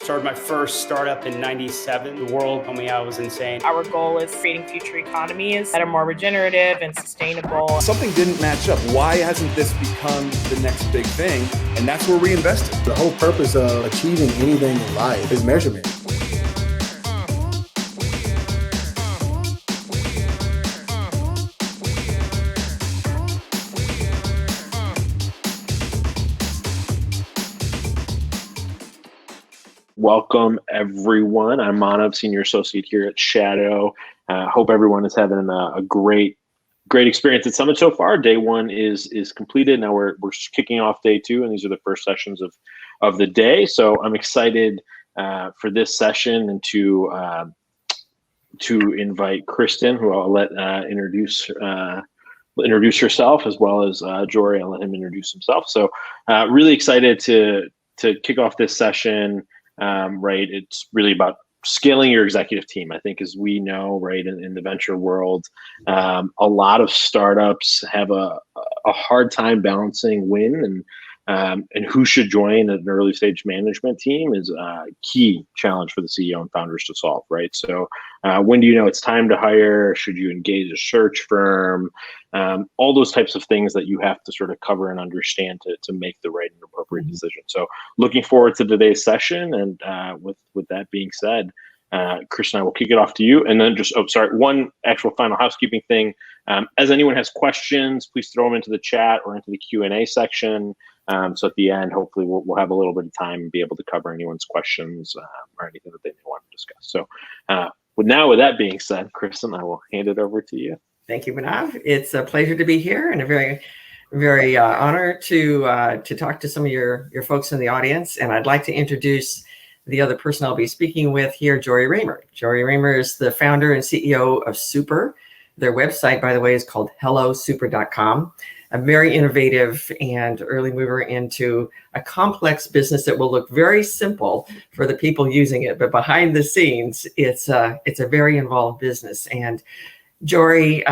Started my first startup in '97. The world told me I was insane. Our goal is creating future economies that are more regenerative and sustainable. Something didn't match up. Why hasn't this become the next big thing? And that's where we invested. The whole purpose of achieving anything in life is measurement. Welcome, everyone. I'm Manav, Senior Associate here at Shadow. Hope everyone is having a great experience at Summit so far. Day one is completed. Now we're kicking off day two, and these are the first sessions of the day. So I'm excited for this session and to invite Kristin, who I'll let introduce herself, as well as Jorey. I'll let him introduce himself. So really excited to kick off this session. Right, it's really about scaling your executive team. I think, as we know, right, in the venture world, a lot of startups have a hard time balancing when and who should join an early stage management team is a key challenge for the CEO and founders to solve, right? So when do you know it's time to hire? Should you engage a search firm? All those types of things that you have to sort of cover and understand to make the right and appropriate decision. So looking forward to today's session. And with that being said, Kristin, I will kick it off to you. And then one actual final housekeeping thing. As anyone has questions, please throw them into the chat or into the Q&A section. So at the end, hopefully we'll have a little bit of time and be able to cover anyone's questions or anything that they may want to discuss. So with that being said, Kristin, I will hand it over to you. Thank you, Manav. It's a pleasure to be here and a very, very honor to talk to some of your folks in the audience. And I'd like to introduce the other person I'll be speaking with here, Jorey Ramer. Jorey Ramer is the founder and CEO of Speer. Their website, by the way, is called hellospeer.com. A very innovative and early mover into a complex business that will look very simple for the people using it, but behind the scenes, it's a very involved business. And Jorey,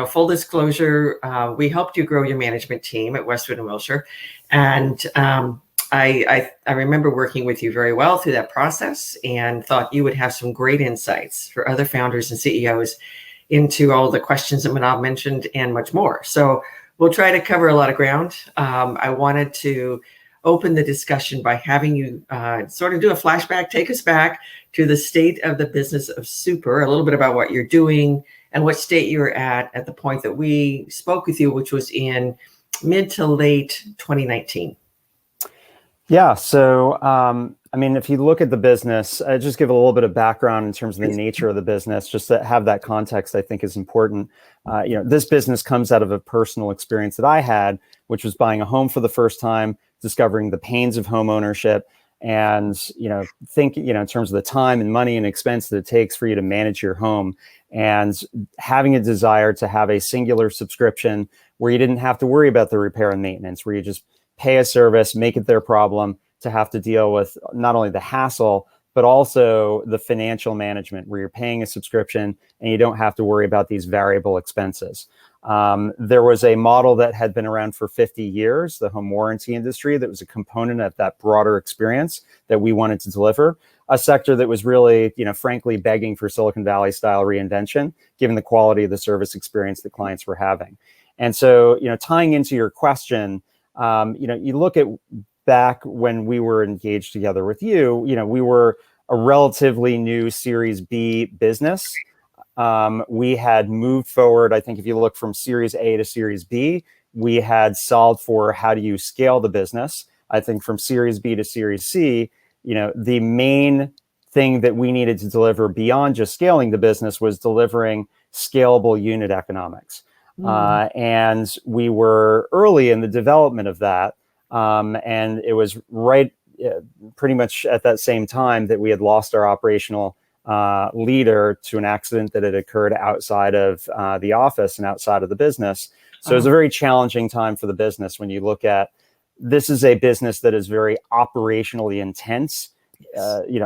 full disclosure, we helped you grow your management team at Westwood and Wilshire, and I remember working with you very well through that process, and thought you would have some great insights for other founders and CEOs into all the questions that Manav mentioned and much more. So we'll try to cover a lot of ground. I wanted to open the discussion by having you sort of do a flashback, take us back to the state of the business of Speer, a little bit about what you're doing and what state you're at the point that we spoke with you, which was in mid to late 2019. Yeah. So, if you look at the business, just give a little bit of background in terms of the nature of the business, just to have that context, I think is important. This business comes out of a personal experience that I had, which was buying a home for the first time, discovering the pains of home ownership, and, in terms of the time and money and expense that it takes for you to manage your home, and having a desire to have a singular subscription where you didn't have to worry about the repair and maintenance, where you just pay a service, make it their problem, to have to deal with not only the hassle, but also the financial management, where you're paying a subscription and you don't have to worry about these variable expenses. There was a model that had been around for 50 years, the home warranty industry, that was a component of that broader experience that we wanted to deliver. A sector that was really, frankly, begging for Silicon Valley style reinvention, given the quality of the service experience that clients were having. And so, tying into your question, you look at back when we were engaged together with you, we were a relatively new Series B business. We had moved forward. I think if you look from Series A to Series B, we had solved for how do you scale the business. I think from Series B to Series C, the main thing that we needed to deliver beyond just scaling the business was delivering scalable unit economics. And we were early in the development of that. And it was pretty much at that same time that we had lost our operational leader to an accident that had occurred outside of the office and outside of the business. So it was a very challenging time for the business. When you look at, this is a business that is very operationally intense.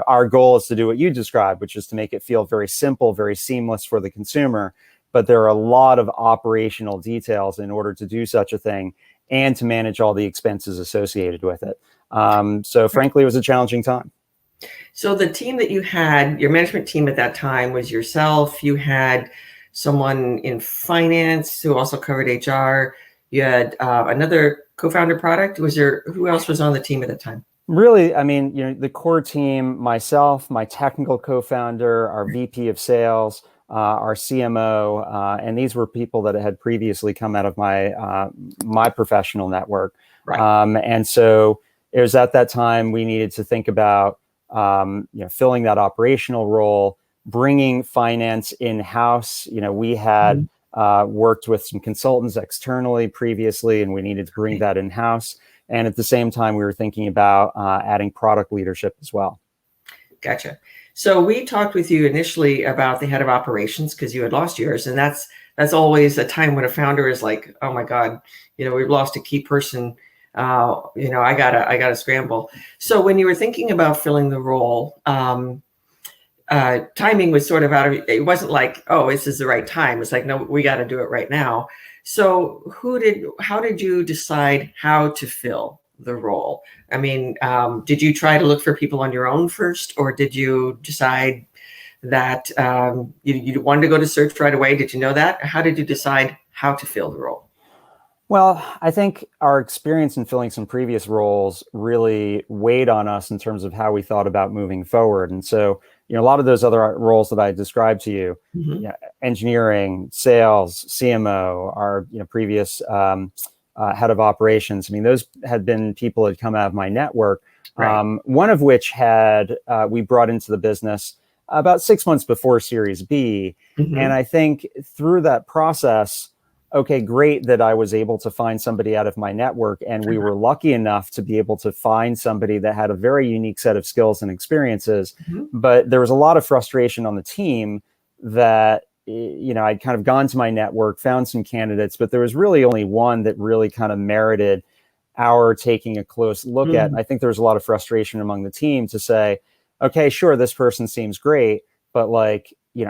Our goal is to do what you described, which is to make it feel very simple, very seamless for the consumer. But there are a lot of operational details in order to do such a thing and to manage all the expenses associated with it. So frankly, it was a challenging time. So the team that you had, your management team at that time was yourself. You had someone in finance who also covered HR. You had another co-founder product. Who else was on the team at that time? Really, I mean, the core team, myself, my technical co-founder, our VP of sales, our CMO, and these were people that had previously come out of my professional network. Right. And so it was at that time we needed to think about filling that operational role, bringing finance in-house. We had worked with some consultants externally previously, and we needed to bring that in-house. And at the same time, we were thinking about adding product leadership as well. Gotcha. So we talked with you initially about the head of operations because you had lost yours, and that's always a time when a founder is like, "Oh my God, we've lost a key person. I gotta scramble." So when you were thinking about filling the role, timing was sort of out of. It wasn't like, "Oh, this is the right time." It's like, "No, we got to do it right now." So how did you decide how to fill the role? I mean, did you try to look for people on your own first, or did you decide that you wanted to go to search right away? Did you know that? How did you decide how to fill the role? Well, I think our experience in filling some previous roles really weighed on us in terms of how we thought about moving forward. And so, a lot of those other roles that I described to you, engineering, sales, CMO, our previous head of operations. I mean, those had been people that had come out of my network. Right. One of which we brought into the business about 6 months before Series B. And I think through that process, okay, great that I was able to find somebody out of my network, and we were lucky enough to be able to find somebody that had a very unique set of skills and experiences. But there was a lot of frustration on the team that, I'd kind of gone to my network, found some candidates, but there was really only one that really kind of merited our taking a close look at. And I think there was a lot of frustration among the team to say, okay, sure, this person seems great, but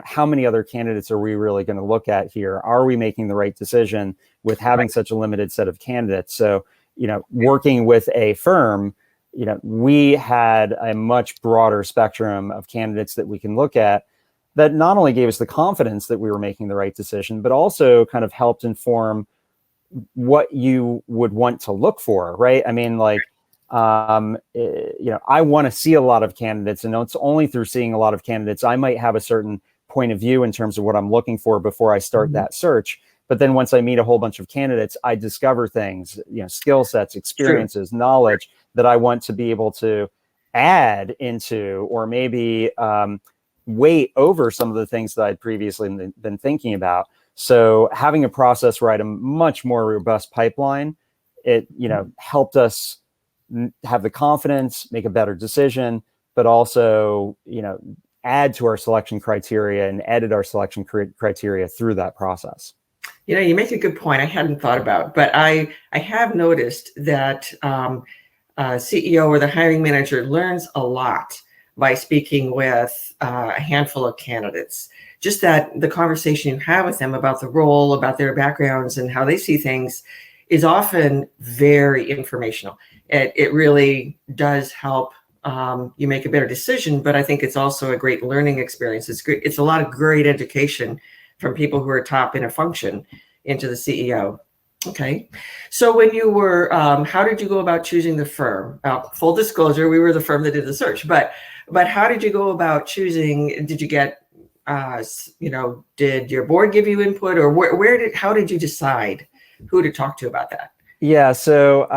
how many other candidates are we really going to look at here? Are we making the right decision with having such a limited set of candidates? So, working with a firm, we had a much broader spectrum of candidates that we can look at that not only gave us the confidence that we were making the right decision, but also kind of helped inform what you would want to look for, right? I mean, I want to see a lot of candidates, and it's only through seeing a lot of candidates I might have a certain point of view in terms of what I'm looking for before I start that search. But then once I meet a whole bunch of candidates, I discover things, skill sets, experiences, knowledge that I want to be able to add into, or maybe weight over some of the things that I'd previously been thinking about. So having a process where I had a much more robust pipeline, it, helped us have the confidence, make a better decision, but also, add to our selection criteria and edit our selection criteria through that process. You make a good point I hadn't thought about, but I have noticed that CEO or the hiring manager learns a lot by speaking with a handful of candidates. Just that the conversation you have with them about the role, about their backgrounds and how they see things is often very informational. It really does help you make a better decision, but I think it's also a great learning experience. It's great. It's a lot of great education from people who are top in a function into the CEO. Okay. So when you were, how did you go about choosing the firm? Full disclosure, we were the firm that did the search, but how did you go about choosing? Did you get, did your board give you input, or how did you decide who to talk to about that? Yeah, so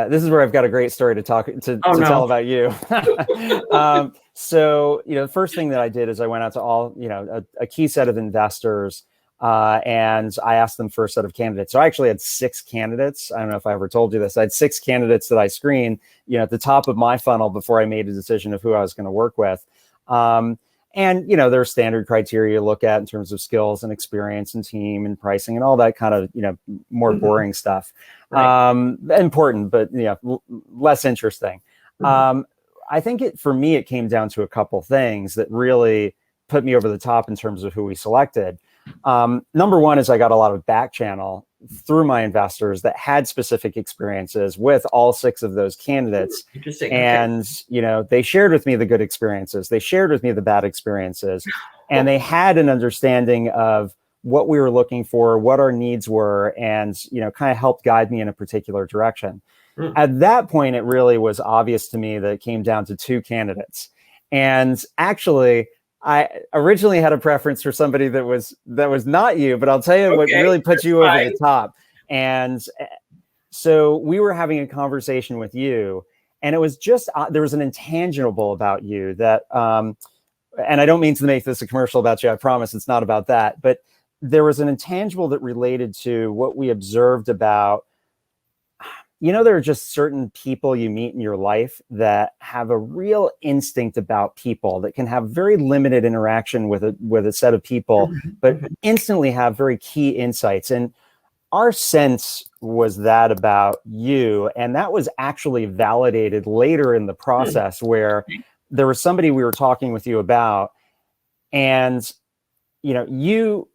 this is where I've got a great story to tell about you. So, the first thing that I did is I went out to all, a key set of investors, and I asked them for a set of candidates. So I actually had 6 candidates. I don't know if I ever told you this. I had 6 candidates that I screened, at the top of my funnel before I made a decision of who I was going to work with. And, there's standard criteria you look at in terms of skills and experience and team and pricing and all that kind of, more boring stuff. Right. Important, but, less interesting. I think for me, it came down to a couple things that really put me over the top in terms of who we selected. Number one is I got a lot of back channel through my investors that had specific experiences with all 6 of those candidates. Interesting. And, they shared with me the good experiences. They shared with me the bad experiences. And they had an understanding of what we were looking for, what our needs were, and, kind of helped guide me in a particular direction. At that point, it really was obvious to me that it came down to 2 candidates. And actually, I originally had a preference for somebody that was not you, but I'll tell you what really put you over the top. And so we were having a conversation with you, and it was just, there was an intangible about you that, and I don't mean to make this a commercial about you, I promise it's not about that, but there was an intangible that related to what we observed about, there are just certain people you meet in your life that have a real instinct about people, that can have very limited interaction with a set of people, but instantly have very key insights. And our sense was that about you. And that was actually validated later in the process, where there was somebody we were talking with you about, and you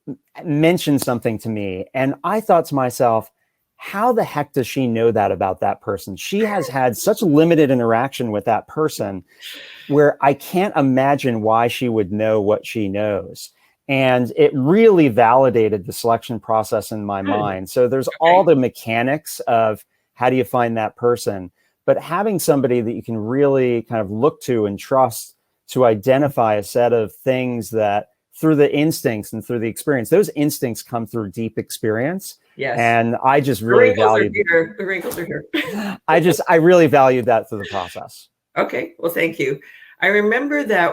mentioned something to me, and I thought to myself, how the heck does she know that about that person? She has had such limited interaction with that person, where I can't imagine why she would know what she knows. And it really validated the selection process in my mind. So there's all the mechanics of how do you find that person, but having somebody that you can really kind of look to and trust to identify a set of things that, through the instincts and through the experience, those instincts come through deep experience. Yes. And I just really valued the wrinkles are here. I really valued that through the process. Okay. Well, thank you. I remember that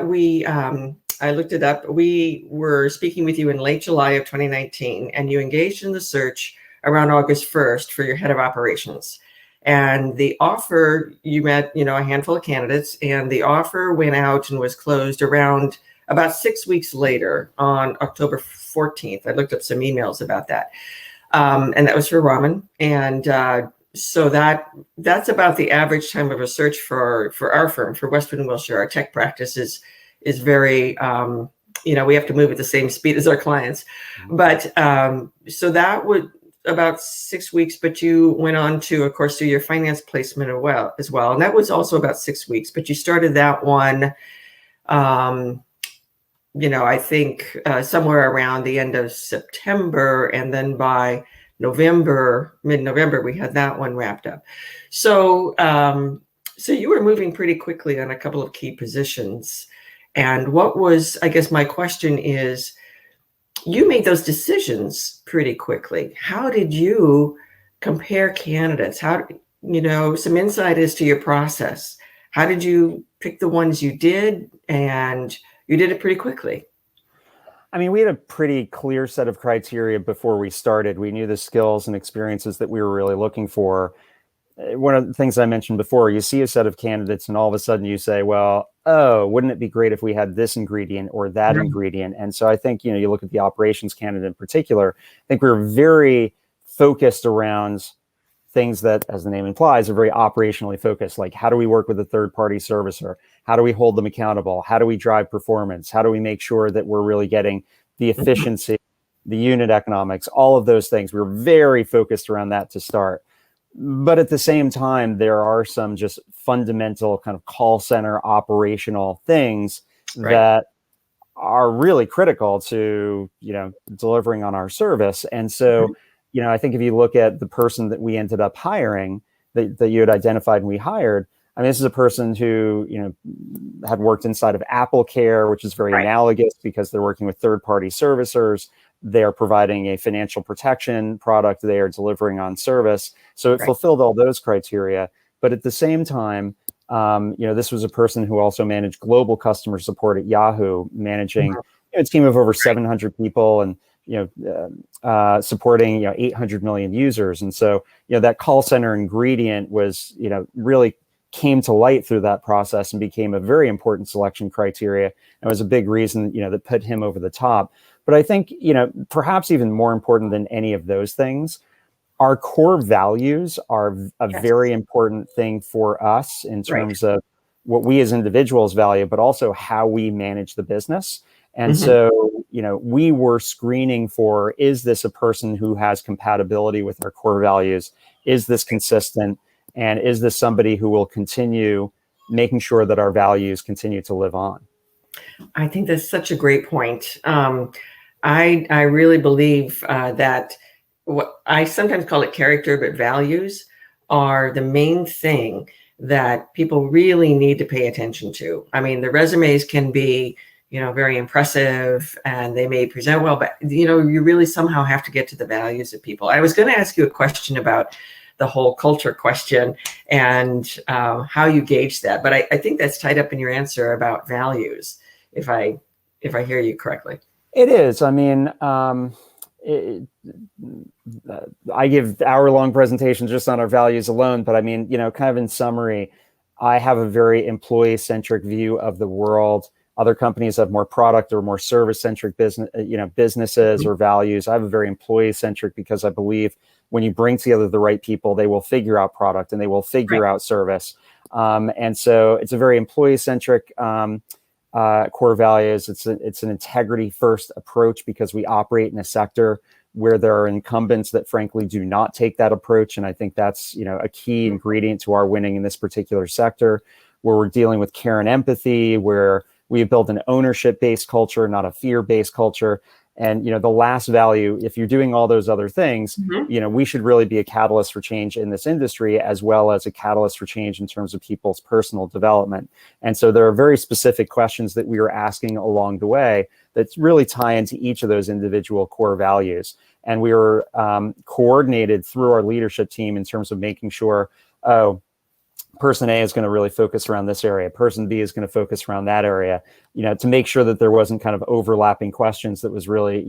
I looked it up. We were speaking with you in late July of 2019, and you engaged in the search around August 1st for your head of operations. And the offer, you met, a handful of candidates, and the offer went out and was closed around about 6 weeks later on October 14th. I looked up some emails about that. And that was for Raman. And so that's about the average time of a search for our firm, for Westwood and Wilshire. Our tech practice is very, we have to move at the same speed as our clients. But so that would about 6 weeks, but you went on to, of course, do your finance placement as well. And that was also about 6 weeks, but you started that one, I think somewhere around the end of September, and then by mid-November, we had that one wrapped up. So, so you were moving pretty quickly on a couple of key positions. And I guess my question is, you made those decisions pretty quickly. How did you compare candidates? Some insight as to your process. How did you pick the ones you did? And you did it pretty quickly. I mean, we had a pretty clear set of criteria before we started. We knew the skills and experiences that we were really looking for. One of the things I mentioned before, you see a set of candidates and all of a sudden you say, well, wouldn't it be great if we had this ingredient or that ingredient? And so I think, you look at the operations candidate in particular, I think we were very focused around things that, as the name implies, are very operationally focused. Like, how do we work with a third-party servicer? How do we hold them accountable? How do we drive performance? How do we make sure that we're really getting the efficiency, the unit economics, all of those things? We were very focused around that to start. But at the same time, there are some just fundamental kind of call center operational things that are really critical to, delivering on our service. And so, I think if you look at the person that we ended up hiring, that you had identified and we hired, I mean, this is a person who, had worked inside of Apple Care, which is very analogous because they're working with third-party servicers. They are providing a financial protection product. They are delivering on service. So it fulfilled all those criteria. But at the same time, this was a person who also managed global customer support at Yahoo, managing a team of over 700 people and, supporting, 800 million users. And so, that call center ingredient was, really came to light through that process and became a very important selection criteria. And was a big reason, that put him over the top. But I think, perhaps even more important than any of those things, our core values are a very important thing for us in terms of what we as individuals value, but also how we manage the business. And so, we were screening for, is this a person who has compatibility with our core values? Is this consistent? And is this somebody who will continue making sure that our values continue to live on? I think that's such a great point. I really believe that what I sometimes call it character, but values are the main thing that people really need to pay attention to. I mean, the resumes can be, very impressive and they may present well, but, you really somehow have to get to the values of people. I was going to ask you a question about the whole culture question and how you gauge that. But I think that's tied up in your answer about values, if I hear you correctly. It is. I mean, I give hour-long presentations just on our values alone, but I mean, kind of in summary, I have a very employee-centric view of the world. Other companies have more product or more service-centric businesses or values. I have a very employee-centric because I believe when you bring together the right people, they will figure out product and they will figure out service. And so it's a very employee-centric core values. It's an integrity-first approach because we operate in a sector where there are incumbents that frankly do not take that approach. And I think that's, a key ingredient to our winning in this particular sector, where we're dealing with care and empathy, where we build an ownership-based culture, not a fear-based culture. And, the last value, if you're doing all those other things, we should really be a catalyst for change in this industry, as well as a catalyst for change in terms of people's personal development. And so there are very specific questions that we are asking along the way that really tie into each of those individual core values. And we were coordinated through our leadership team in terms of making sure, person A is going to really focus around this area. Person B is going to focus around that area, to make sure that there wasn't kind of overlapping questions that was really,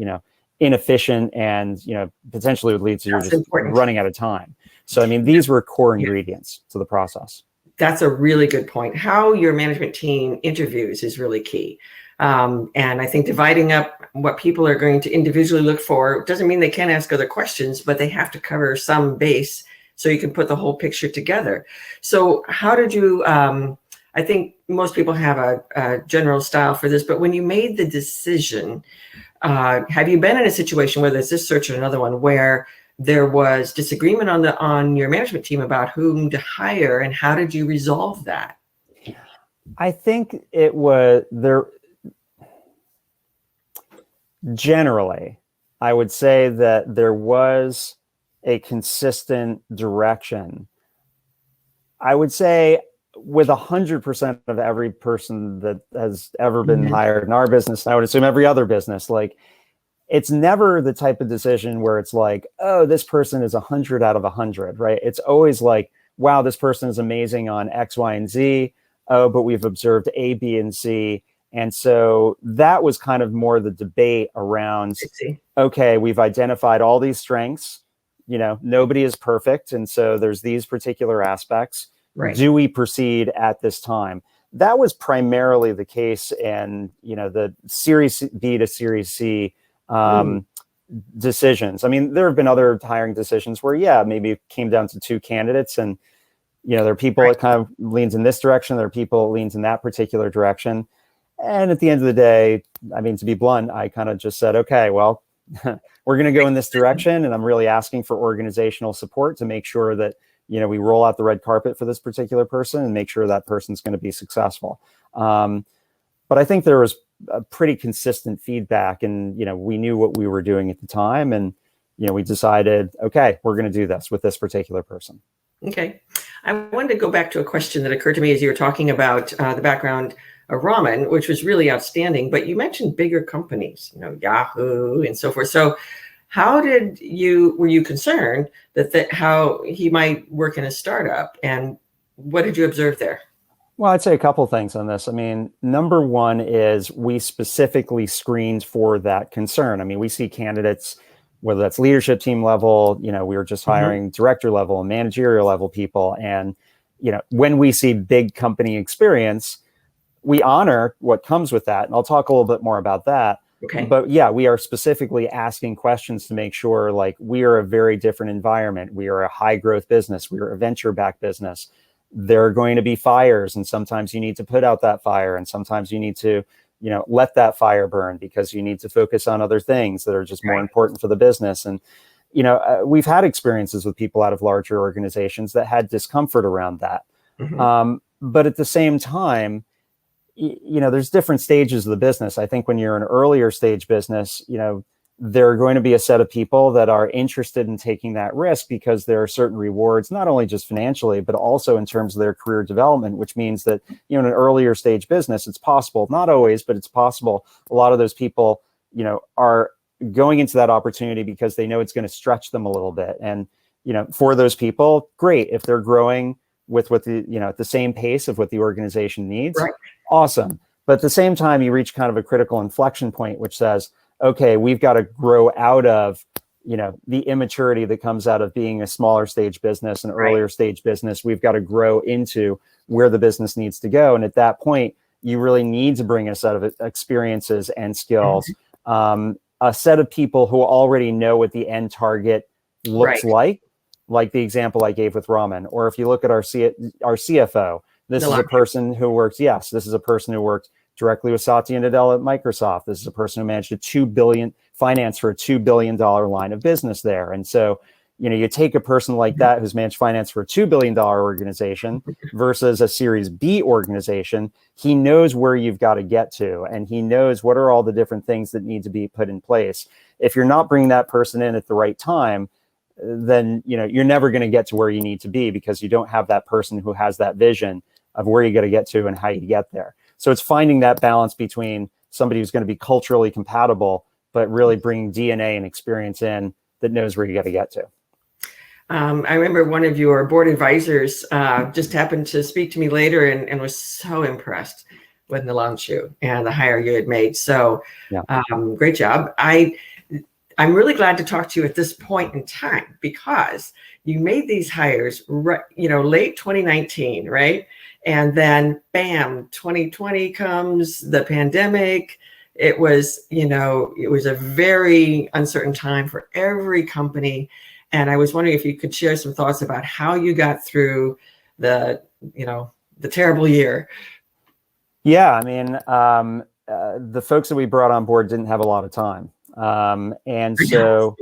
inefficient and, potentially would lead to you just running out of time. So, I mean, these were core ingredients to the process. That's a really good point. How your management team interviews is really key. And I think dividing up what people are going to individually look for doesn't mean they can't ask other questions, but they have to cover some base so you can put the whole picture together. So how did you, I think most people have a general style for this, but when you made the decision, have you been in a situation, whether it's this search or another one, where there was disagreement on your management team about whom to hire, and how did you resolve that? I think it was there. Generally, I would say that there was a consistent direction. I would say with 100% of every person that has ever been hired in our business, I would assume every other business, like, it's never the type of decision where it's like, oh, this person is 100 out of 100, right? It's always like, wow, this person is amazing on X, Y, and Z. Oh, but we've observed A, B, and C. And so that was kind of more the debate around, okay, we've identified all these strengths. Nobody is perfect. And so there's these particular aspects. Right. Do we proceed at this time? That was primarily the case in, the Series B to Series C decisions. I mean, there have been other hiring decisions where, maybe it came down to two candidates and, there are people that kind of leans in this direction. There are people that leans in that particular direction. And at the end of the day, I mean, to be blunt, I kind of just said, okay, well, we're going to go in this direction. And I'm really asking for organizational support to make sure that, we roll out the red carpet for this particular person and make sure that person's going to be successful. But I think there was a pretty consistent feedback, and, we knew what we were doing at the time. And, we decided, okay, we're going to do this with this particular person. Okay. I wanted to go back to a question that occurred to me as you were talking about the background of Raman, which was really outstanding, but you mentioned bigger companies, Yahoo and so forth. So how were you concerned that how he might work in a startup, and what did you observe there? Well, I'd say a couple things on this. I mean, number one is we specifically screened for that concern. I mean, we see candidates, whether that's leadership team level, we were just hiring director level and managerial level people. And, when we see big company experience, we honor what comes with that. And I'll talk a little bit more about that. Okay. But we are specifically asking questions to make sure, like, we are a very different environment. We are a high growth business. We are a venture backed business. There are going to be fires, and sometimes you need to put out that fire, and sometimes you need to let that fire burn because you need to focus on other things that are just more important for the business. And, we've had experiences with people out of larger organizations that had discomfort around that. But at the same time, there's different stages of the business. I think when you're an earlier stage business, there are going to be a set of people that are interested in taking that risk because there are certain rewards, not only just financially, but also in terms of their career development, which means that, in an earlier stage business, it's possible, not always, but it's possible. A lot of those people, are going into that opportunity because they know it's going to stretch them a little bit. And, for those people, great. If they're growing with what at the same pace of what the organization needs, awesome. But at the same time, you reach kind of a critical inflection point, which says, okay, we've got to grow out of, the immaturity that comes out of being a smaller stage business, an earlier stage business. We've got to grow into where the business needs to go. And at that point, you really need to bring a set of experiences and skills, a set of people who already know what the end target looks like the example I gave with ramen. Or if you look at our CFO, this is a person who works directly with Satya Nadella at Microsoft. This is a person who managed finance for a $2 billion line of business there. And so, you take a person like that who's managed finance for a $2 billion organization versus a Series B organization. He knows where you've got to get to, and he knows what are all the different things that need to be put in place. If you're not bringing that person in at the right time, then, you're never going to get to where you need to be because you don't have that person who has that vision of where you got to get to and how you get there. So it's finding that balance between somebody who's going to be culturally compatible, but really bringing DNA and experience in that knows where you got to get to. I remember one of your board advisors just happened to speak to me later and was so impressed with Nilanshu and the hire you had made. So great job. I'm really glad to talk to you at this point in time because you made these hires, late 2019, right? And then bam, 2020 comes, the pandemic. It was, it was a very uncertain time for every company. And I was wondering if you could share some thoughts about how you got through the terrible year. Yeah, I mean, the folks that we brought on board didn't have a lot of time. And so,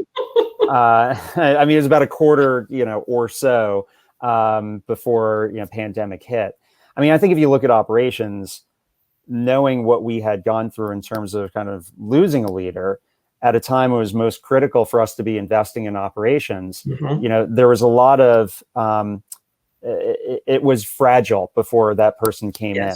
I mean, it was about a quarter, or so before, pandemic hit. I mean, I think if you look at operations, knowing what we had gone through in terms of kind of losing a leader at a time it was most critical for us to be investing in operations, there was a lot of, it was fragile before that person came in.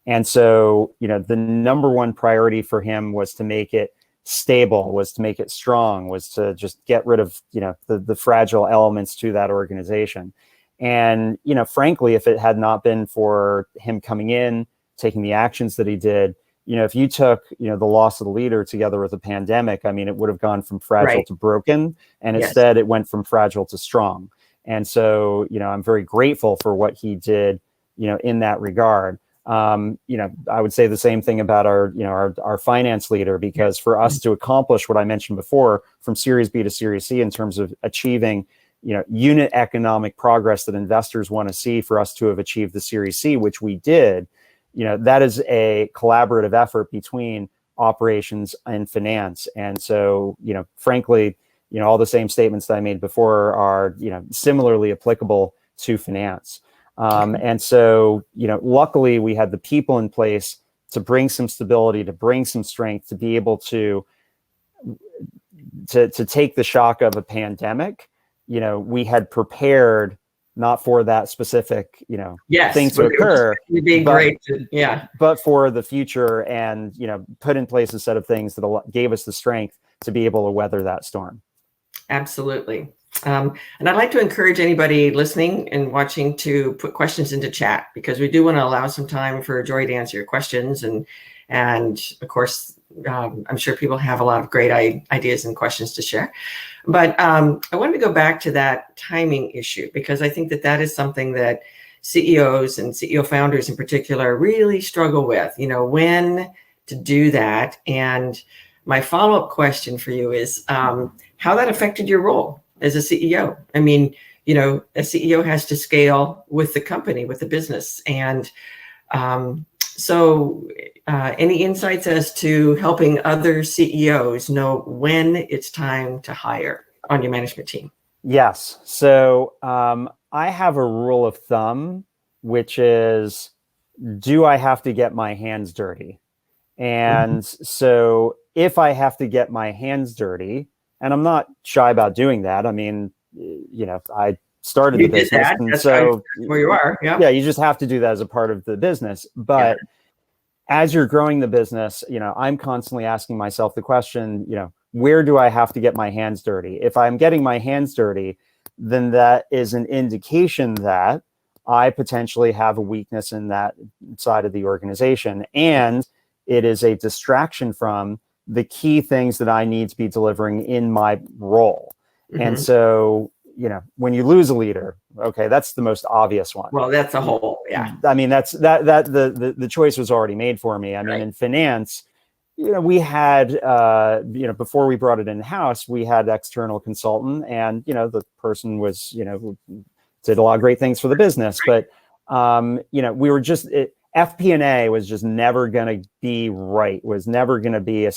And so, the number one priority for him was to make it stable, was to make it strong, was to just get rid of, the fragile elements to that organization. And, frankly, if it had not been for him coming in, taking the actions that he did, if you took, the loss of the leader together with a pandemic, I mean, it would have gone from fragile to broken. And instead it went from fragile to strong. And so, I'm very grateful for what he did, in that regard. I would say the same thing about our finance leader, because for us to accomplish what I mentioned before, from Series B to Series C in terms of achieving, unit economic progress that investors want to see for us to have achieved the Series C, which we did, that is a collaborative effort between operations and finance. And so, frankly, all the same statements that I made before are, similarly applicable to finance. And so, luckily we had the people in place to bring some stability, to bring some strength, to be able to take the shock of a pandemic. We had prepared not for that specific, thing to occur, but for the future, and, put in place a set of things that gave us the strength to be able to weather that storm. Absolutely. And I'd like to encourage anybody listening and watching to put questions into chat, because we do want to allow some time for Jorey to answer your questions. And of course, I'm sure people have a lot of great ideas and questions to share. But I wanted to go back to that timing issue, because I think that is something that CEOs and CEO founders in particular really struggle with, when to do that. And my follow-up question for you is how that affected your role as a CEO. I mean, a CEO has to scale with the company, with the business. And So any insights as to helping other CEOs know when it's time to hire on your management team? Yes. So I have a rule of thumb, which is, do I have to get my hands dirty? And so if I have to get my hands dirty, and I'm not shy about doing that. I mean, I started the business. And so where you are. Yeah, you just have to do that as a part of the business. But as you're growing the business, I'm constantly asking myself the question, where do I have to get my hands dirty? If I'm getting my hands dirty, then that is an indication that I potentially have a weakness in that side of the organization. And it is a distraction from the key things that I need to be delivering in my role. And so, when you lose a leader, okay, that's the most obvious one. Well, that's a whole, yeah. I mean, the choice was already made for me. I mean, in finance, we had, before we brought it in-house, we had external consultant, and, the person was, did a lot of great things for the business, but, we were just, FP&A was just never going to be right, was never going to be,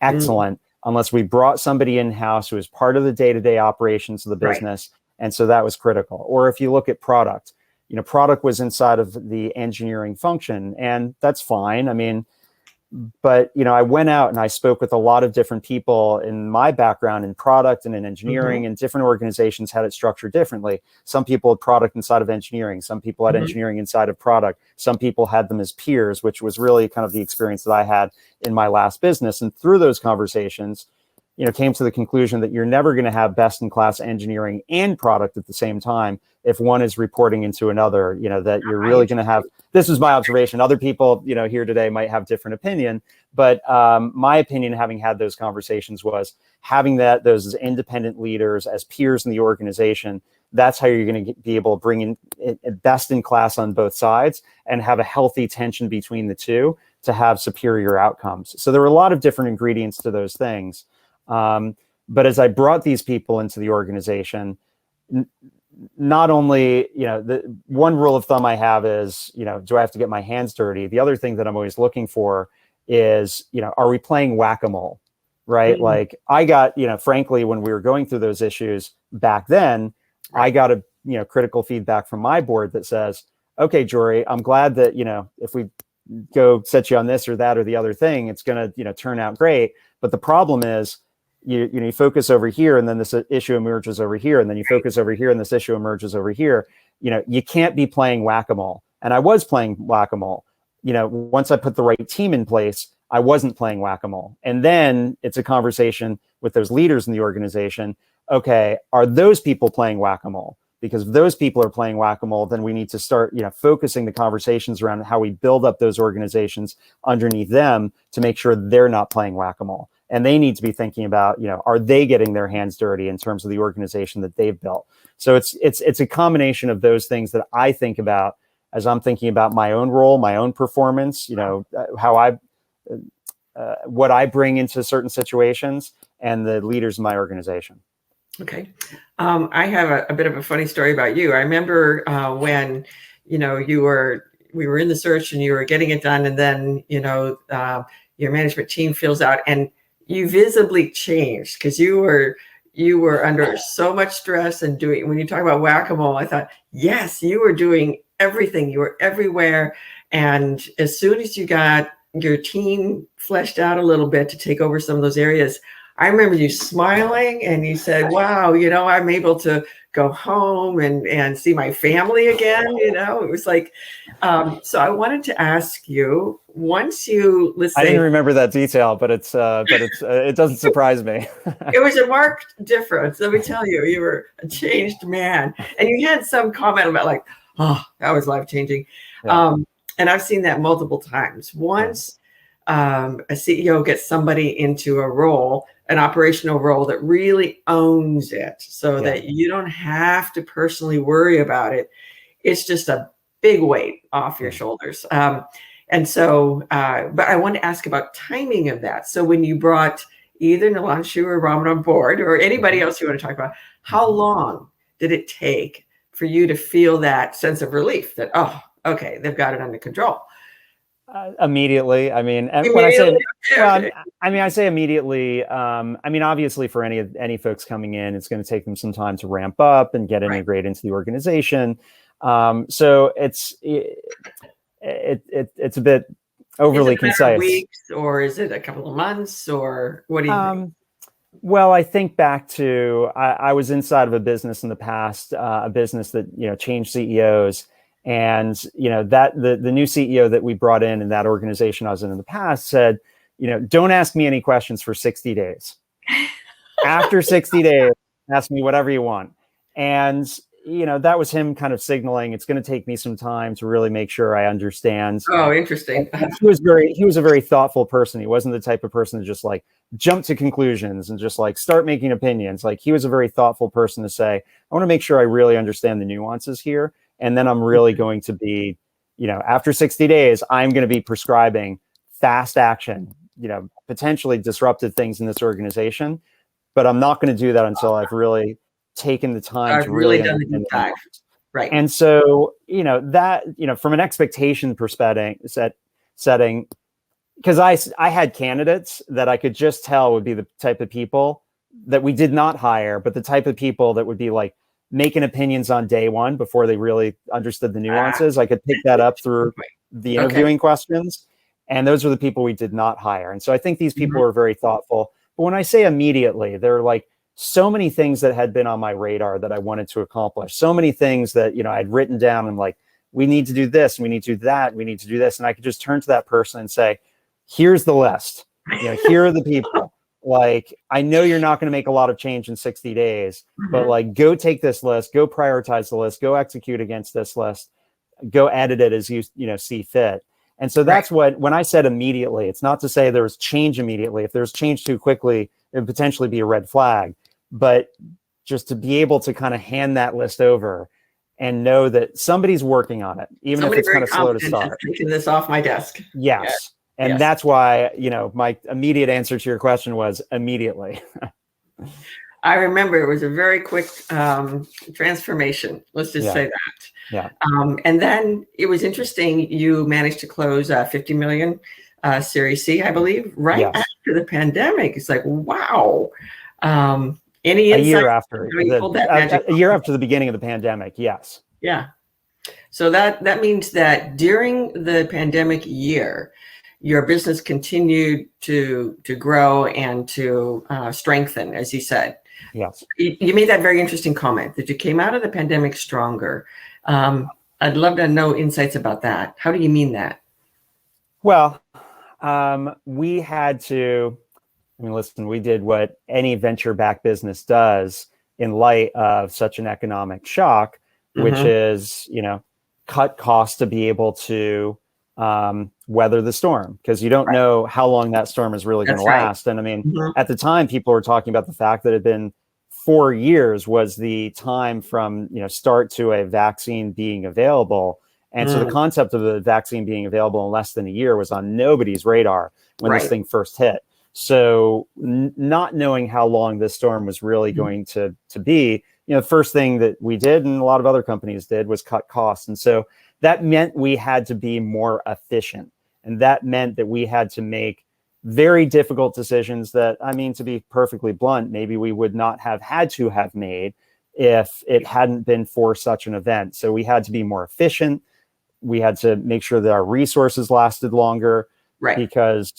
excellent unless we brought somebody in-house who was part of the day-to-day operations of the business. And so that was critical. Or if you look at product, product was inside of the engineering function, and that's fine. I mean, but, I went out and I spoke with a lot of different people in my background in product and in engineering, and different organizations had it structured differently. Some people had product inside of engineering. Some people had engineering inside of product. Some people had them as peers, which was really kind of the experience that I had in my last business. And through those conversations, came to the conclusion that you're never going to have best in class engineering and product at the same time if one is reporting into another, that you're really going to have, this is my observation. Other people, here today might have different opinion, but my opinion, having had those conversations, was having those as independent leaders, as peers in the organization. That's how you're going to be able to bring in best in class on both sides and have a healthy tension between the two to have superior outcomes. So there were a lot of different ingredients to those things. But as I brought these people into the organization, not only, the one rule of thumb I have is, do I have to get my hands dirty? The other thing that I'm always looking for is, are we playing whack-a-mole, right? Like I got, frankly, when we were going through those issues back then, I got a, critical feedback from my board that says, okay, Jorey, I'm glad that, if we go set you on this or that or the other thing, it's going to, turn out great. But the problem is, you focus over here, and then this issue emerges over here, and then you focus over here, and this issue emerges over here. You can't be playing whack-a-mole. And I was playing whack-a-mole. Once I put the right team in place, I wasn't playing whack-a-mole. And then it's a conversation with those leaders in the organization. Okay, are those people playing whack-a-mole? Because if those people are playing whack-a-mole, then we need to start, focusing the conversations around how we build up those organizations underneath them to make sure they're not playing whack-a-mole. And they need to be thinking about, are they getting their hands dirty in terms of the organization that they've built? So it's a combination of those things that I think about as I'm thinking about my own role, my own performance, how what I bring into certain situations, and the leaders in my organization. Okay. I have a bit of a funny story about you. I remember when, we were in the search and you were getting it done, and then, your management team fills out, and you visibly changed because you were under so much stress and doing, when you talk about whack-a-mole, I thought, yes, you were doing everything. You were everywhere. And as soon as you got your team fleshed out a little bit to take over some of those areas, I remember you smiling and you said, wow, I'm able to go home and see my family again. It was like, so I wanted to ask you, once you listen. I didn't remember that detail, but it doesn't surprise me. It was a marked difference. Let me tell you, you were a changed man, and you had some comment about like, oh, that was life-changing. Yeah. And I've seen that multiple times. Once a CEO gets somebody into a role, an operational role that really owns it, so that you don't have to personally worry about it. It's just a big weight off your shoulders. And so, but I want to ask about timing of that. So when you brought either Nilanshu or Raman on board, or anybody else you want to talk about, how long did it take for you to feel that sense of relief that, oh, okay, they've got it under control? Immediately. I mean, and when I say, well, I mean, I say immediately. I mean, obviously, for any folks coming in, it's going to take them some time to ramp up and get integrated into the organization. So it's a bit overly concise. Weeks, or is it a couple of months, or what do you think? Well, I think back to I was inside of a business in the past, a business that changed CEOs. And, that the new CEO that we brought in that organization I was in the past said, don't ask me any questions for 60 days. After 60 days, ask me whatever you want. And, that was him kind of signaling it's going to take me some time to really make sure I understand. Oh, interesting. He was a very thoughtful person. He wasn't the type of person to just like jump to conclusions and just like start making opinions. Like he was a very thoughtful person to say, I want to make sure I really understand the nuances here. And then I'm really going to be, after 60 days, I'm going to be prescribing fast action, potentially disruptive things in this organization. But I'm not going to do that until I've really taken the time to really done the deep dive. Right. And so, that, from an expectation setting, because I had candidates that I could just tell would be the type of people that we did not hire, but the type of people that would be like, making opinions on day one before they really understood the nuances. I could pick that up through the interviewing questions. And those are the people we did not hire. And so I think these people are very thoughtful. But when I say immediately, there are like so many things that had been on my radar that I wanted to accomplish. So many things that, I'd written down and like, we need to do this, we need to do that, we need to do this. And I could just turn to that person and say, here's the list. Here are the people. Like, I know you're not going to make a lot of change in 60 days, but like, go take this list, go prioritize the list, go execute against this list, go edit it as you see fit. And so that's when I said immediately, it's not to say there's change immediately. If there's change too quickly, it would potentially be a red flag, but just to be able to kind of hand that list over and know that somebody's working on it, even if it's kind of slow to start. Taking this off my desk. Yes. Yeah. And that's why, my immediate answer to your question was immediately. I remember it was a very quick transformation. Let's just say that. Yeah. And then it was interesting. You managed to close 50 million Series C, I believe, after the pandemic. It's like, wow. Any insight? A year after the beginning of the pandemic. Yes. Yeah. So that means that during the pandemic year, your business continued to grow and to strengthen, as you said. Yes. You made that very interesting comment that you came out of the pandemic stronger. I'd love to know insights about that. How do you mean that? Well, we had to, listen, we did what any venture-backed business does in light of such an economic shock, which is, cut costs to be able to weather the storm, because you don't know how long that storm is really going to last. And at the time, people were talking about the fact that it had been 4 years was the time from start to a vaccine being available. And so the concept of the vaccine being available in less than a year was on nobody's radar when this thing first hit. So not knowing how long this storm was really going to be, the first thing that we did, and a lot of other companies did, was cut costs. And so that meant we had to be more efficient. And that meant that we had to make very difficult decisions that, to be perfectly blunt, maybe we would not have had to have made if it hadn't been for such an event. So we had to be more efficient. We had to make sure that our resources lasted longer, because,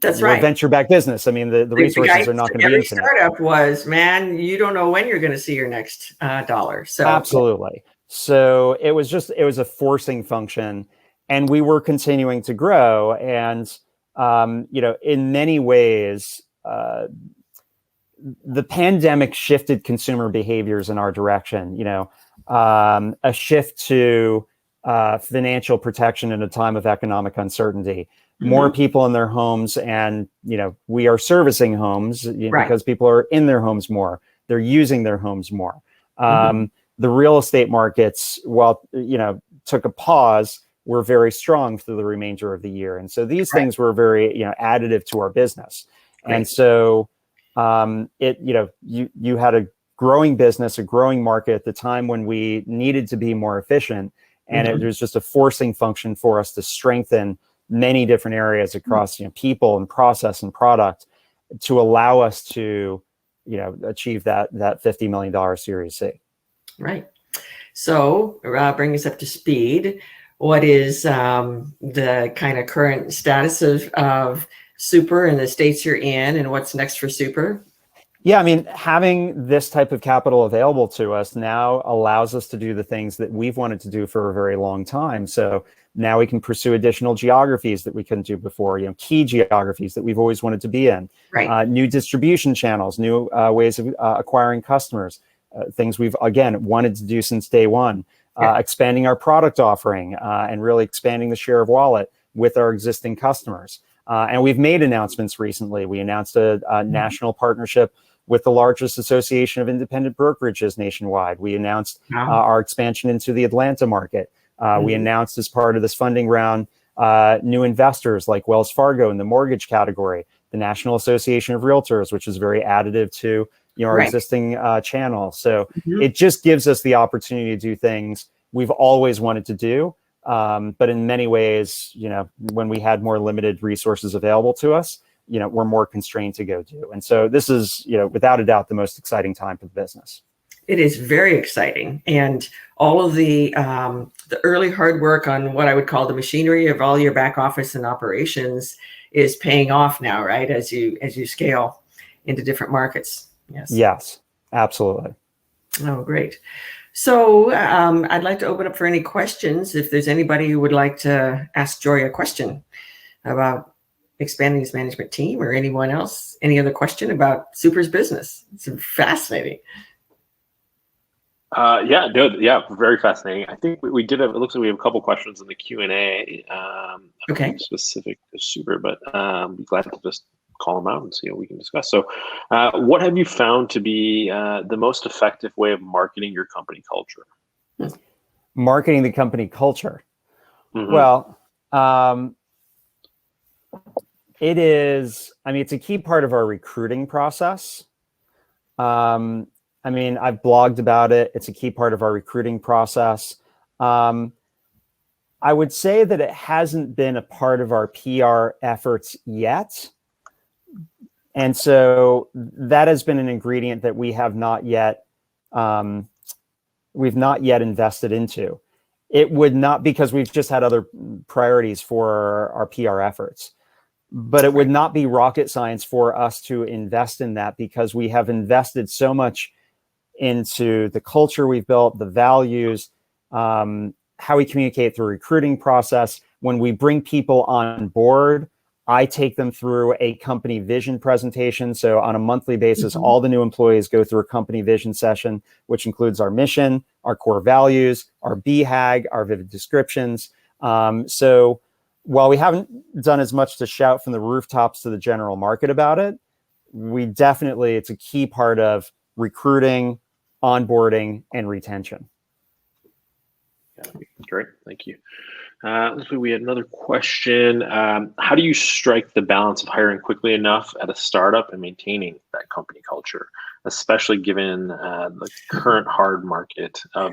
that's we're a venture-backed business. The resources are not going to be infinite. Startup was, man, you don't know when you're going to see your next dollar. So absolutely. So it was a forcing function, and we were continuing to grow. And, in many ways, the pandemic shifted consumer behaviors in our direction, a shift to financial protection in a time of economic uncertainty, more people in their homes. And, we are servicing homes because people are in their homes more. They're using their homes more. The real estate markets, while, took a pause, were very strong through the remainder of the year. And so these things were very, additive to our business. And so you had a growing business, a growing market at the time when we needed to be more efficient. And it was just a forcing function for us to strengthen many different areas across, people and process and product to allow us to, achieve that $50 million Series C. Right. So bring us up to speed. What is the kind of current status of Super in the states you're in, and what's next for Super? Yeah, I mean, having this type of capital available to us now allows us to do the things that we've wanted to do for a very long time. So now we can pursue additional geographies that we couldn't do before, key geographies that we've always wanted to be in, right. New distribution channels, new ways of acquiring customers, things we've, again, wanted to do since day one, expanding our product offering and really expanding the share of wallet with our existing customers. And we've made announcements recently. We announced a national partnership with the largest association of independent brokerages nationwide. We announced our expansion into the Atlanta market. We announced as part of this funding round, new investors like Wells Fargo in the mortgage category, the National Association of Realtors, which is very additive to our existing channel. So it just gives us the opportunity to do things we've always wanted to do. But in many ways, when we had more limited resources available to us, we're more constrained to go do. And so this is, without a doubt, the most exciting time for the business. It is very exciting. And all of the early hard work on what I would call the machinery of all your back office and operations is paying off now, right? As you scale into different markets. Yes, absolutely. Oh, great. So I'd like to open up for any questions. If there's anybody who would like to ask Jorey a question about expanding his management team, or anyone else, any other question about Super's business. It's fascinating. Very fascinating. I think we did have, it looks like we have a couple questions in the Q&A. Okay. Specific to Super, but be glad to just call them out and see what we can discuss. So what have you found to be the most effective way of marketing your company culture? Marketing the company culture. Well, it is, it's a key part of our recruiting process. I've blogged about it. It's a key part of our recruiting process. I would say that it hasn't been a part of our PR efforts yet. And so that has been an ingredient that we have not yet, invested into. It would not, because we've just had other priorities for our PR efforts. But it would not be rocket science for us to invest in that, because we have invested so much into the culture we've built, the values, how we communicate through recruiting process. When we bring people on board, I take them through a company vision presentation. So on a monthly basis, all the new employees go through a company vision session, which includes our mission, our core values, our BHAG, our vivid descriptions. So while we haven't done as much to shout from the rooftops to the general market about it, it's a key part of recruiting, onboarding, and retention. Yeah, great. Thank you. We had another question. How do you strike the balance of hiring quickly enough at a startup and maintaining that company culture, especially given the current hard market of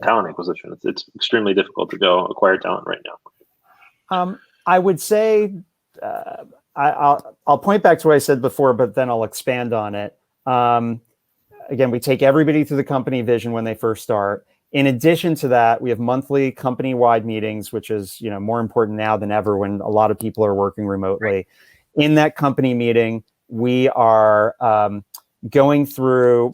talent acquisition? It's extremely difficult to go acquire talent right now. I would say, I'll point back to what I said before, but then I'll expand on it. Again, we take everybody through the company vision when they first start. In addition to that, we have monthly company-wide meetings, which is more important now than ever when a lot of people are working remotely. In that company meeting, we are going through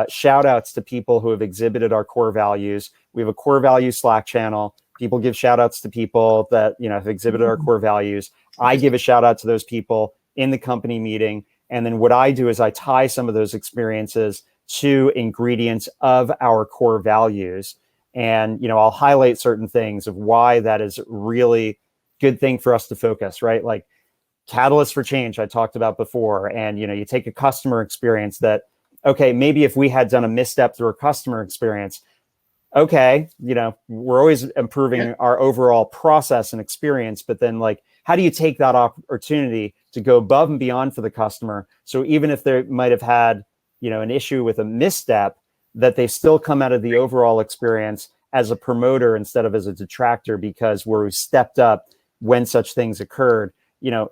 shout outs to people who have exhibited our core values. We have a core values Slack channel. People give shout outs to people that have exhibited our core values. I give a shout out to those people in the company meeting. And then what I do is I tie some of those experiences to ingredients of our core values. And, I'll highlight certain things of why that is a really good thing for us to focus, right? Like catalyst for change I talked about before. And, you take a customer experience that, okay, maybe if we had done a misstep through a customer experience, okay, we're always improving our overall process and experience, but then how do you take that opportunity to go above and beyond for the customer? So even if they might have had, an issue with a misstep, that they still come out of the overall experience as a promoter instead of as a detractor, because we stepped up when such things occurred.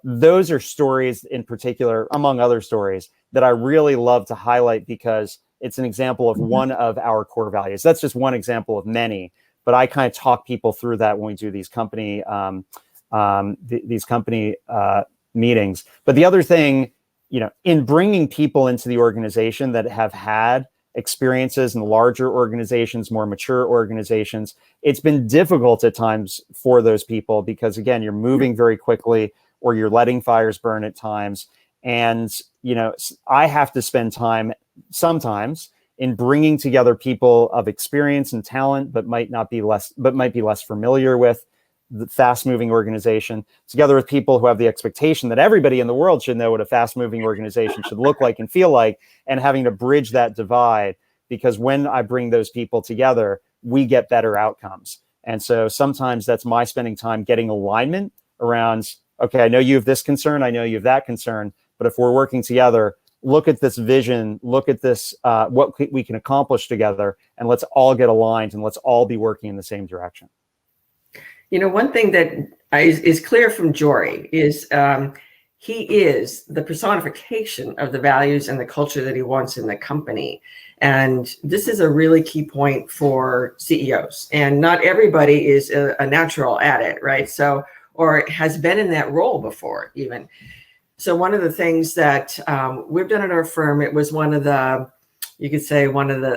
Those are stories in particular, among other stories, that I really love to highlight because it's an example of one of our core values. That's just one example of many, but I kind of talk people through that when we do these company meetings. But the other thing, in bringing people into the organization that have had experiences in larger organizations, more mature organizations, it's been difficult at times for those people because, again, you're moving very quickly or you're letting fires burn at times. And, I have to spend time sometimes in bringing together people of experience and talent, but might be less familiar with the fast-moving organization, together with people who have the expectation that everybody in the world should know what a fast-moving organization should look like and feel like, and having to bridge that divide, because when I bring those people together, we get better outcomes. And so sometimes that's my spending time getting alignment around, okay, I know you have this concern, I know you have that concern, but if we're working together, look at this vision, look at this, what we can accomplish together, and let's all get aligned and let's all be working in the same direction. One thing that is clear from Jorey is he is the personification of the values and the culture that he wants in the company. And this is a really key point for CEOs. And not everybody is a natural at it, right? So, or has been in that role before even. So one of the things that we've done at our firm, it was one of the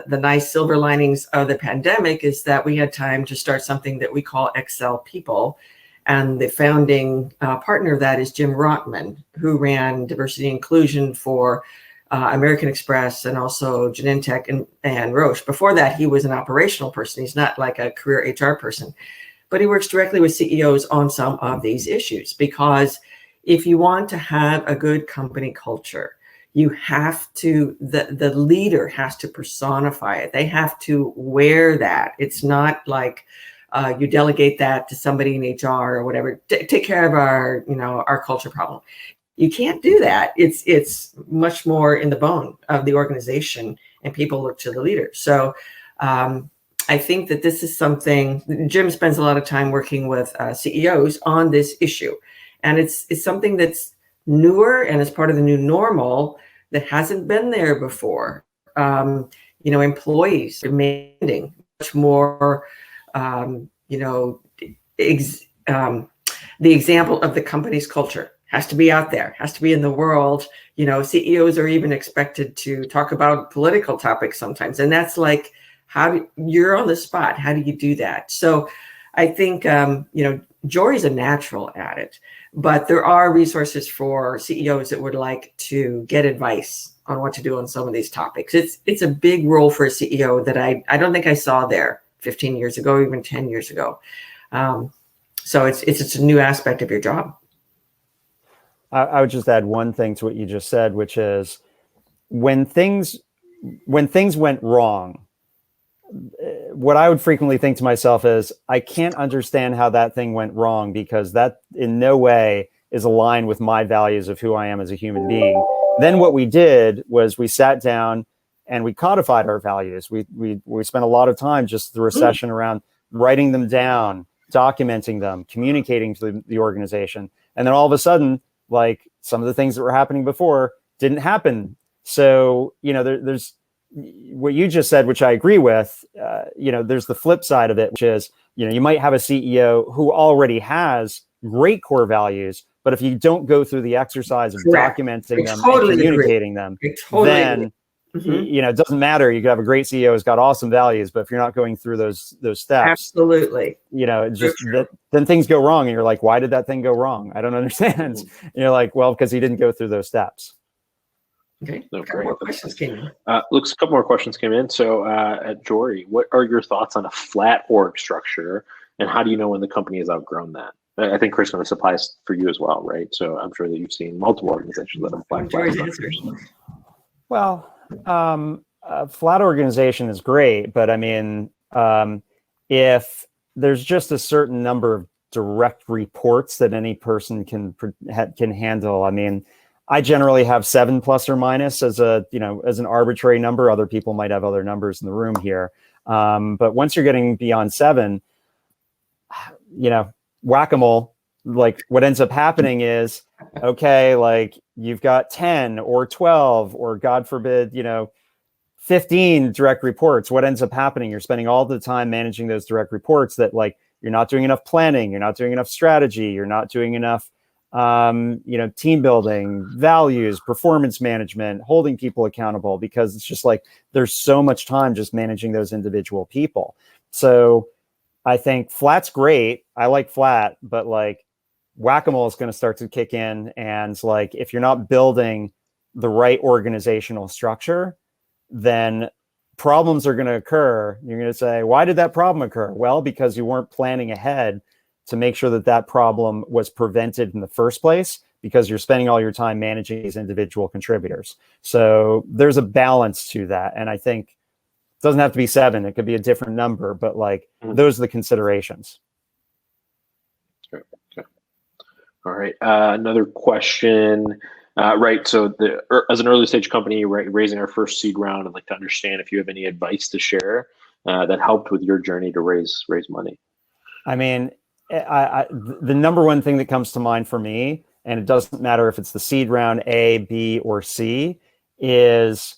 nice silver linings of the pandemic is that we had time to start something that we call Excel People. And the founding partner of that is Jim Rotman, who ran diversity and inclusion for American Express and also Genentech and Roche. Before that, he was an operational person. He's not like a career HR person, but he works directly with CEOs on some of these issues, because if you want to have a good company culture, you have to, the leader has to personify it. They have to wear that. It's not like you delegate that to somebody in HR or whatever, take care of our culture problem. You can't do that. It's much more in the bone of the organization, and people look to the leader. So I think that this is something, Jim spends a lot of time working with CEOs on this issue. And it's something that's newer and is part of the new normal that hasn't been there before. Employees demanding much more, the example of the company's culture has to be out there, has to be in the world. CEOs are even expected to talk about political topics sometimes. And that's like, you're on the spot. How do you do that? So I think, Jorey's a natural at it, but there are resources for CEOs that would like to get advice on what to do on some of these topics. It's a big role for a CEO that I don't think I saw there 15 years ago, even 10 years ago. So it's a new aspect of your job. I would just add one thing to what you just said, which is when things went wrong, what I would frequently think to myself is, I can't understand how that thing went wrong, because that in no way is aligned with my values of who I am as a human being. Then what we did was we sat down and we codified our values. We spent a lot of time just through a session around writing them down, documenting them, communicating to the organization. And then all of a sudden, like, some of the things that were happening before didn't happen. So, there's what you just said, which I agree with. There's the flip side of it, which is, you might have a CEO who already has great core values, but if you don't go through the exercise of documenting them and communicating them, then it doesn't matter. You could have a great CEO who's got awesome values, but if you're not going through those steps, absolutely, it's just then things go wrong, and you're like, why did that thing go wrong? I don't understand. And you're like, well, because he didn't go through those steps. Okay. A couple more questions came in. Looks a couple more questions came in. So at Jorey, what are your thoughts on a flat org structure, and how do you know when the company has outgrown that? I think, Kristin, this applies for you as well, right? So I'm sure that you've seen multiple organizations that have flat structures. Well, a flat organization is great, but I mean, if there's just a certain number of direct reports that any person can handle, I mean, I generally have 7 plus or minus as an arbitrary number. Other people might have other numbers in the room here. But once you're getting beyond 7, whack-a-mole, like what ends up happening is, okay, like you've got 10 or 12 or God forbid, 15 direct reports. What ends up happening? You're spending all the time managing those direct reports that like you're not doing enough planning, you're not doing enough strategy, you're not doing enough team building, values, performance management, holding people accountable, because it's just like there's so much time just managing those individual people. So I think flat's great. I like flat, but like whack-a-mole is going to start to kick in. And like, if you're not building the right organizational structure, then problems are going to occur. You're going to say, why did that problem occur? Well, because you weren't planning ahead to make sure that that problem was prevented in the first place, because you're spending all your time managing these individual contributors. So there's a balance to that. And I think it doesn't have to be 7. It could be a different number, but like those are the considerations. Okay. All right. Another question. Right. So as an early stage company, right, raising our first seed round, I'd like to understand if you have any advice to share that helped with your journey to raise money. I mean, the number one thing that comes to mind for me, and it doesn't matter if it's the seed round A, B, or C, is,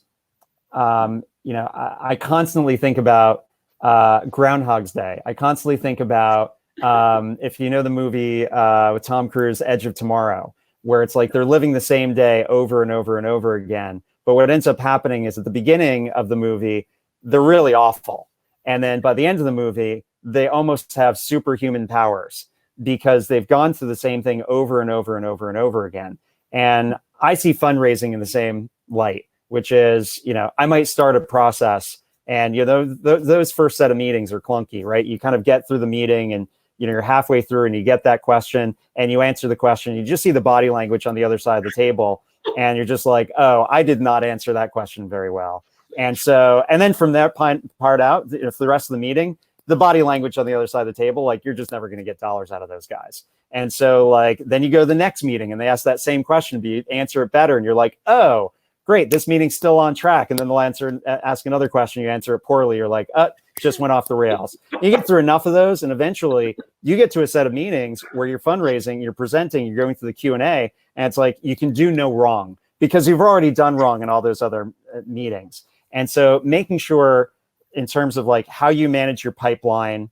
I constantly think about Groundhog's Day. I constantly think about, if you know the movie with Tom Cruise, Edge of Tomorrow, where it's like they're living the same day over and over and over again. But what ends up happening is at the beginning of the movie, they're really awful. And then by the end of the movie, they almost have superhuman powers because they've gone through the same thing over and over and over and over again. And I see fundraising in the same light, which is, I might start a process and, those first set of meetings are clunky, right? You kind of get through the meeting and, you're halfway through and you get that question and you answer the question. You just see the body language on the other side of the table. And you're just like, oh, I did not answer that question very well. And then from that part out, for the rest of the meeting, the body language on the other side of the table, like you're just never going to get dollars out of those guys. And so like, then you go to the next meeting and they ask that same question, but you answer it better. And you're like, oh, great, this meeting's still on track. And then they'll ask another question, you answer it poorly. You're like, just went off the rails. You get through enough of those, and eventually you get to a set of meetings where you're fundraising, you're presenting, you're going through the Q&A, and it's like you can do no wrong because you've already done wrong in all those other meetings. And so making sure in terms of like how you manage your pipeline,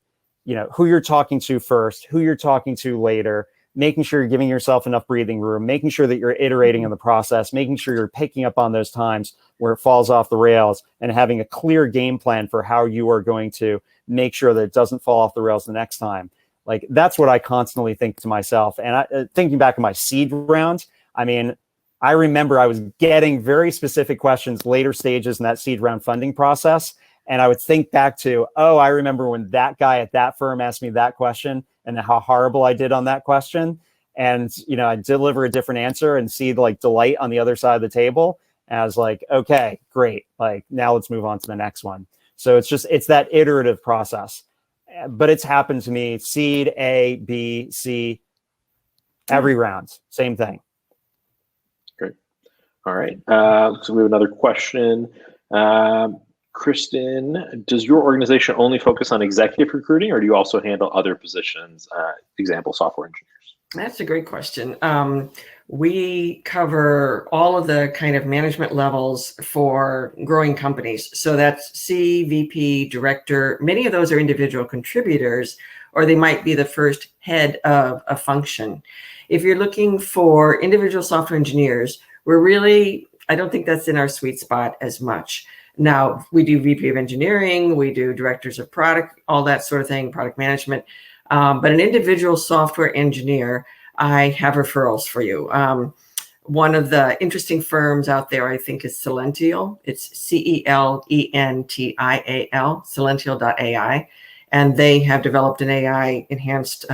who you're talking to first, who you're talking to later, making sure you're giving yourself enough breathing room, making sure that you're iterating in the process, making sure you're picking up on those times where it falls off the rails, and having a clear game plan for how you are going to make sure that it doesn't fall off the rails the next time. Like, that's what I constantly think to myself. And thinking back to my seed round, I mean, I remember I was getting very specific questions later stages in that seed round funding process. And I would think back to, oh, I remember when that guy at that firm asked me that question and how horrible I did on that question. And, I deliver a different answer and see like delight on the other side of the table. And I was like, okay, great. Like, now let's move on to the next one. So it's that iterative process. But it's happened to me, seed, A, B, C, every round, same thing. Great. All right. So we have another question. Kristin, does your organization only focus on executive recruiting, or do you also handle other positions, example, software engineers? That's a great question. We cover all of the kind of management levels for growing companies. So that's C, VP, director. Many of those are individual contributors, or they might be the first head of a function. If you're looking for individual software engineers, I don't think that's in our sweet spot as much. Now, we do VP of engineering, we do directors of product, all that sort of thing, product management. But an individual software engineer, I have referrals for you. One of the interesting firms out there, I think, is Celential. It's Celential, Celential.ai. And they have developed an AI enhanced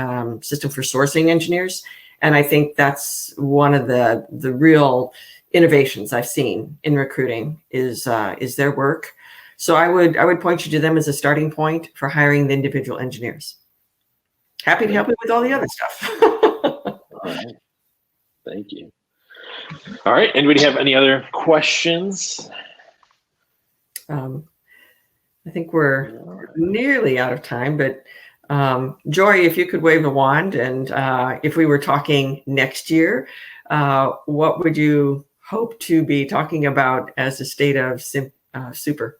system for sourcing engineers. And I think that's one of the real innovations I've seen in recruiting is their work. So I would point you to them as a starting point for hiring the individual engineers. Happy to help you with all the other stuff. All right. Thank you. All right. Anybody have any other questions? I think we're nearly out of time, but Jorey, if you could wave a wand, and if we were talking next year, what would you hope to be talking about as a state of super?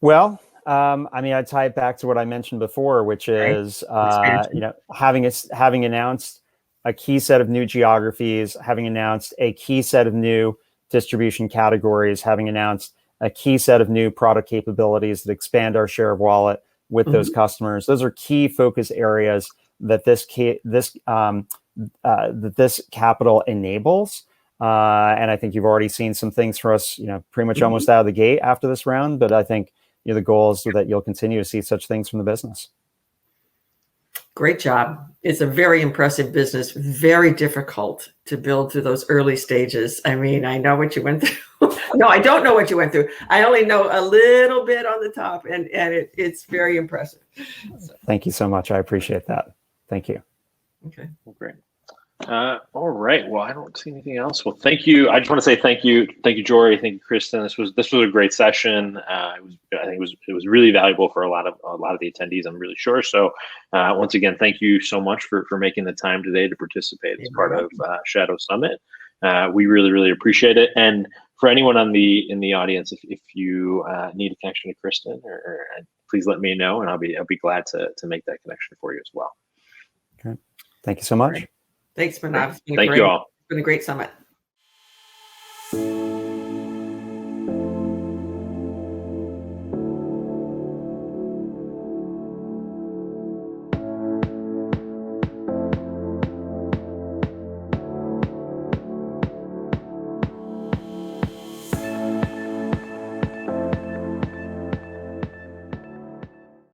Well, I mean, I tie it back to what I mentioned before, which is, having announced a key set of new geographies, having announced a key set of new distribution categories, having announced a key set of new product capabilities that expand our share of wallet with those customers. Those are key focus areas that this capital enables. And I think you've already seen some things for us, pretty much almost out of the gate after this round. But I think the goal is that you'll continue to see such things from the business. Great job. It's a very impressive business, very difficult to build through those early stages. I mean, I know what you went through. No, I don't know what you went through. I only know a little bit on the top, and it's very impressive. So. Thank you so much. I appreciate that. Thank you. Okay. Well, great. All right. Well, I don't see anything else. Well, thank you. I just want to say thank you, Jorey. Thank you, Kristin. This was a great session. I think it was really valuable for a lot of the attendees, I'm really sure. So, once again, thank you so much for making the time today to participate as part of Shadow Summit. We really, really appreciate it. And for anyone in the audience, if you need a connection to Kristin, or please let me know, and I'll be glad to make that connection for you as well. Okay. Thank you so much. Thanks, Manav. Thank you all. It's been a great summit.